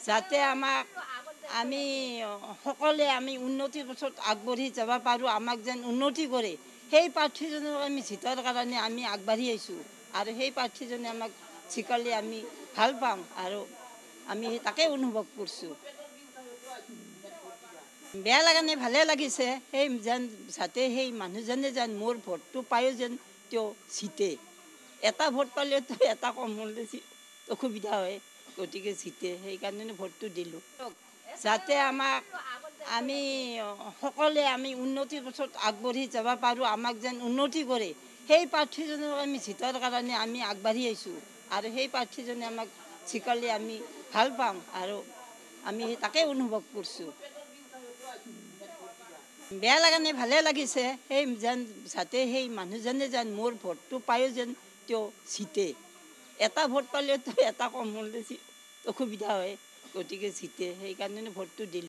যাতে আমাক আমি সকলোৱে আমি উন্নতিৰ পথত আগবাঢ়ি যাব পাৰোঁ, আমাক যেন উন্নতি কৰে সেই প্ৰাৰ্থীজনক আমি জিকাৰ কাৰণে আমি আগবাঢ়ি আহিছোঁ। আৰু সেই প্ৰাৰ্থীজনে আমাক জিকালে আমি ভাল পাম আৰু আমি তাকে অনুভৱ কৰিছোঁ। বেয়া লগা নাই, ভালে লাগিছে। সেই যেন যাতে সেই মানুহজনে যেন মোৰ ভোটটো পায়ো যেন তেওঁ জিতে। এটা ভোট পালেতো এটা কম হ'লে অসুবিধা হয়, গতিকে জিতে সেইকাৰণে ভোটটো দিলোঁ। যাতে আমাক আমি সকলোৱে আমি উন্নতিৰ পথত আগবাঢ়ি যাব পাৰোঁ, আমাক যেন উন্নতি কৰে সেই প্ৰাৰ্থীজনক আমি জিকাৰ কাৰণে আমি আগবাঢ়ি আহিছোঁ। আৰু সেই প্ৰাৰ্থীজনে আমাক জিকালে আমি ভাল পাম আৰু আমি তাকে অনুভৱ কৰিছোঁ। বেয়া লগা নাই, ভালে লাগিছে। সেই যেন যাতে সেই মানুহজনে যেন মোৰ ভোটটো পায়ো যেন তেওঁ জিতে। এটা ভোট পালেতো এটা কম হ'লে অসুবিধা হয়, গতিকে জিতে সেইকাৰণে ভোটটো দিলোঁ।